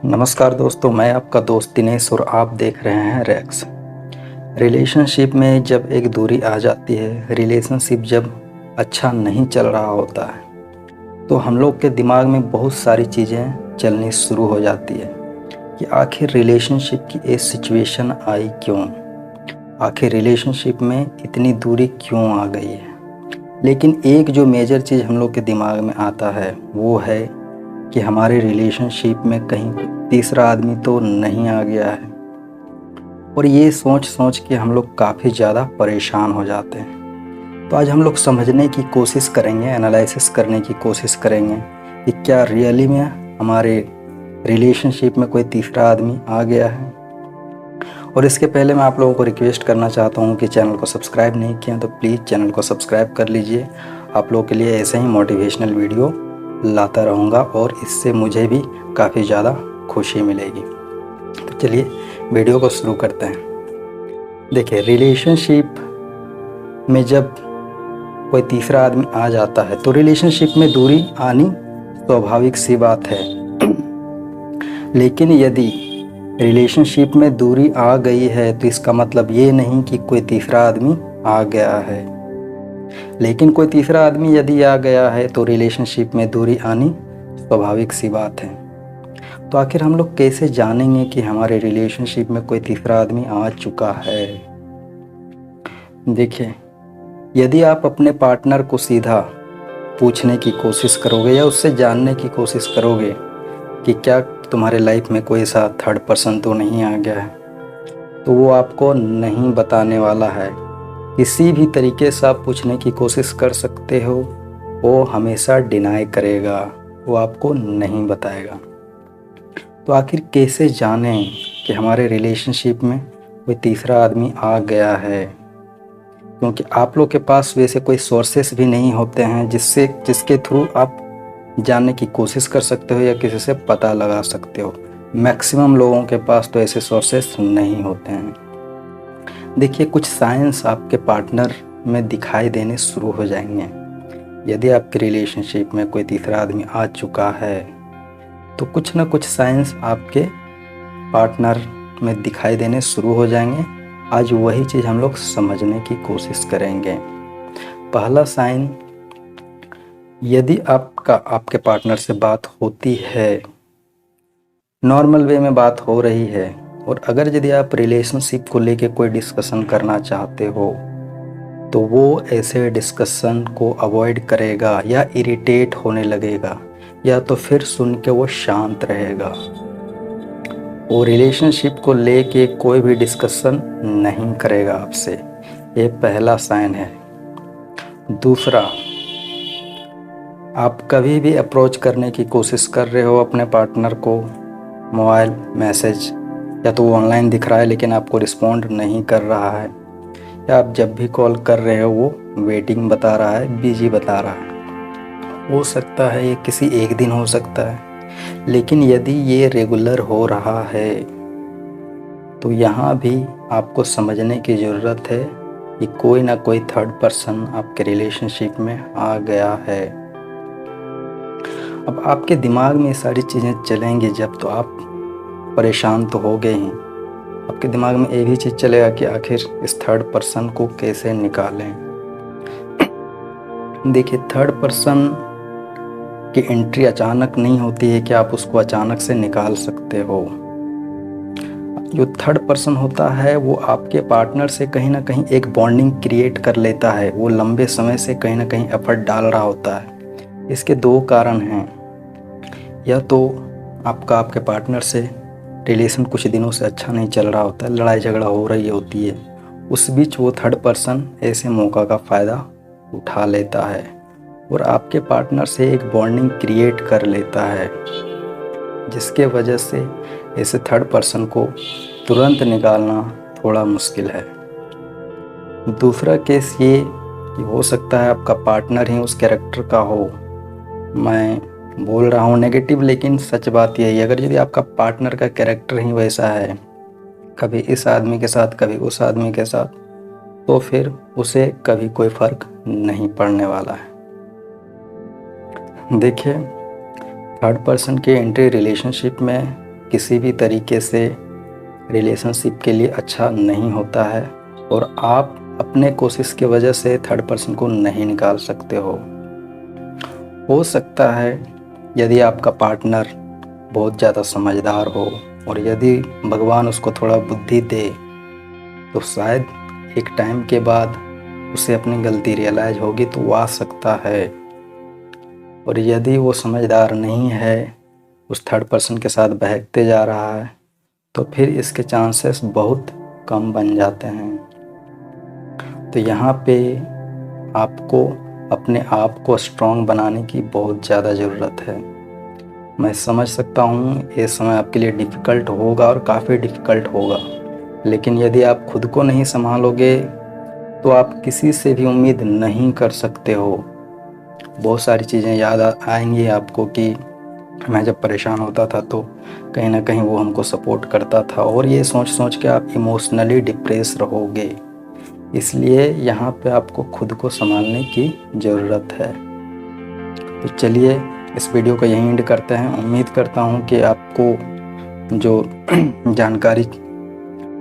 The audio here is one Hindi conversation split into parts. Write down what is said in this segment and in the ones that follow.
नमस्कार दोस्तों, मैं आपका दोस्त दिनेश और आप देख रहे हैं रैक्स। रिलेशनशिप में जब एक दूरी आ जाती है, रिलेशनशिप जब अच्छा नहीं चल रहा होता है, तो हम लोग के दिमाग में बहुत सारी चीज़ें चलनी शुरू हो जाती है कि आखिर रिलेशनशिप की ये सिचुएशन आई क्यों, आखिर रिलेशनशिप में इतनी दूरी क्यों आ गई है। लेकिन एक जो मेजर चीज़ हम लोग के दिमाग में आता है वो है कि हमारे रिलेशनशिप में कहीं तीसरा आदमी तो नहीं आ गया है। और ये सोच सोच के हम लोग काफ़ी ज़्यादा परेशान हो जाते हैं। तो आज हम लोग समझने की कोशिश करेंगे, एनालिसिस करने की कोशिश करेंगे कि क्या रियली में हमारे रिलेशनशिप में कोई तीसरा आदमी आ गया है। और इसके पहले मैं आप लोगों को रिक्वेस्ट करना चाहता हूँ कि चैनल को सब्सक्राइब नहीं किया तो प्लीज़ चैनल को सब्सक्राइब कर लीजिए। आप लोगों के लिए ऐसे ही मोटिवेशनल वीडियो लाता रहूँगा और इससे मुझे भी काफ़ी ज़्यादा खुशी मिलेगी। तो चलिए वीडियो को शुरू करते हैं। देखिए, रिलेशनशिप में जब कोई तीसरा आदमी आ जाता है तो रिलेशनशिप में दूरी आनी स्वाभाविक सी बात है। लेकिन यदि रिलेशनशिप में दूरी आ गई है तो इसका मतलब ये नहीं कि कोई तीसरा आदमी आ गया है। लेकिन कोई तीसरा आदमी यदि आ गया है तो रिलेशनशिप में दूरी आनी स्वाभाविक सी बात है। तो आखिर हम लोग कैसे जानेंगे कि हमारे रिलेशनशिप में कोई तीसरा आदमी आ चुका है। देखिए, यदि आप अपने पार्टनर को सीधा पूछने की कोशिश करोगे या उससे जानने की कोशिश करोगे कि क्या तुम्हारे लाइफ में कोई ऐसा थर्ड पर्सन तो नहीं आ गया है, तो वो आपको नहीं बताने वाला है। किसी भी तरीके से आप पूछने की कोशिश कर सकते हो, वो हमेशा डिनाई करेगा, वो आपको नहीं बताएगा। तो आखिर कैसे जानें कि हमारे रिलेशनशिप में कोई तीसरा आदमी आ गया है। क्योंकि आप लोग के पास वैसे कोई सोर्सेस भी नहीं होते हैं जिसके थ्रू आप जानने की कोशिश कर सकते हो या किसी से पता लगा सकते हो। मैक्सिमम लोगों के पास तो ऐसे सोर्सेस नहीं होते हैं। देखिए, कुछ साइंस आपके पार्टनर में दिखाई देने शुरू हो जाएंगे। यदि आपके रिलेशनशिप में कोई तीसरा आदमी आ चुका है तो कुछ ना कुछ साइंस आपके पार्टनर में दिखाई देने शुरू हो जाएंगे। आज वही चीज़ हम लोग समझने की कोशिश करेंगे। पहला साइन, यदि आपके पार्टनर से बात होती है, नॉर्मल वे में बात हो रही है, और अगर यदि आप रिलेशनशिप को लेके कोई डिस्कशन करना चाहते हो तो वो ऐसे डिस्कशन को अवॉइड करेगा या इरिटेट होने लगेगा, या तो फिर सुन के वो शांत रहेगा। वो रिलेशनशिप को लेके कोई भी डिस्कशन नहीं करेगा आपसे। ये पहला साइन है। दूसरा, आप कभी भी अप्रोच करने की कोशिश कर रहे हो अपने पार्टनर को, मोबाइल मैसेज, या तो वो ऑनलाइन दिख रहा है लेकिन आपको रिस्पॉन्ड नहीं कर रहा है, या आप जब भी कॉल कर रहे हो वो वेटिंग बता रहा है, बिजी बता रहा है। हो सकता है ये किसी एक दिन हो सकता है, लेकिन यदि ये रेगुलर हो रहा है तो यहाँ भी आपको समझने की ज़रूरत है कि कोई ना कोई थर्ड पर्सन आपके रिलेशनशिप में आ गया है। अब आपके दिमाग में ये सारी चीज़ें चलेंगी जब, तो आप परेशान तो हो गए हैं। आपके दिमाग में ये भी चीज़ चलेगा कि आखिर इस थर्ड पर्सन को कैसे निकालें। देखिए, थर्ड पर्सन की एंट्री अचानक नहीं होती है कि आप उसको अचानक से निकाल सकते हो। जो थर्ड पर्सन होता है वो आपके पार्टनर से कहीं ना कहीं एक बॉन्डिंग क्रिएट कर लेता है। वो लंबे समय से कहीं ना कहीं एफर्ट डाल रहा होता है। इसके दो कारण हैं। या तो आपके पार्टनर से रिलेशन कुछ दिनों से अच्छा नहीं चल रहा होता है, लड़ाई झगड़ा हो रही होती है, उस बीच वो थर्ड पर्सन ऐसे मौका का फ़ायदा उठा लेता है और आपके पार्टनर से एक बॉन्डिंग क्रिएट कर लेता है, जिसके वजह से ऐसे थर्ड पर्सन को तुरंत निकालना थोड़ा मुश्किल है। दूसरा केस ये कि हो सकता है आपका पार्टनर ही उस कैरेक्टर का हो। मैं बोल रहा हूँ नेगेटिव, लेकिन सच बात यही है। अगर यदि आपका पार्टनर का कैरेक्टर ही वैसा है, कभी इस आदमी के साथ कभी उस आदमी के साथ, तो फिर उसे कभी कोई फ़र्क नहीं पड़ने वाला है। देखिए, थर्ड पर्सन की एंट्री रिलेशनशिप में किसी भी तरीके से रिलेशनशिप के लिए अच्छा नहीं होता है और आप अपने कोशिश की वजह से थर्ड पर्सन को नहीं निकाल सकते हो सकता है यदि आपका पार्टनर बहुत ज़्यादा समझदार हो और यदि भगवान उसको थोड़ा बुद्धि दे तो शायद एक टाइम के बाद उसे अपनी गलती रियलाइज होगी तो वो आ सकता है। और यदि वो समझदार नहीं है, उस थर्ड पर्सन के साथ बहकते जा रहा है, तो फिर इसके चांसेस बहुत कम बन जाते हैं। तो यहाँ पे आपको अपने आप को स्ट्रॉन्ग बनाने की बहुत ज़्यादा ज़रूरत है। मैं समझ सकता हूँ ये समय आपके लिए डिफ़िकल्ट होगा और काफ़ी डिफ़िकल्ट होगा, लेकिन यदि आप खुद को नहीं संभालोगे तो आप किसी से भी उम्मीद नहीं कर सकते हो। बहुत सारी चीज़ें याद आएंगी आपको कि मैं जब परेशान होता था तो कहीं ना कहीं वो हमको सपोर्ट करता था, और ये सोच सोच के आप इमोशनली डिप्रेस रहोगे। इसलिए यहाँ पे आपको खुद को संभालने की ज़रूरत है। तो चलिए इस वीडियो को यहीं एंड करते हैं। उम्मीद करता हूँ कि आपको जो जानकारी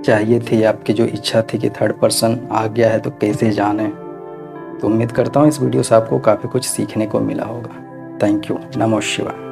चाहिए थी, आपकी जो इच्छा थी कि थर्ड पर्सन आ गया है तो कैसे जाने, तो उम्मीद करता हूँ इस वीडियो से आपको काफ़ी कुछ सीखने को मिला होगा। Thank you. नमः शिवाय।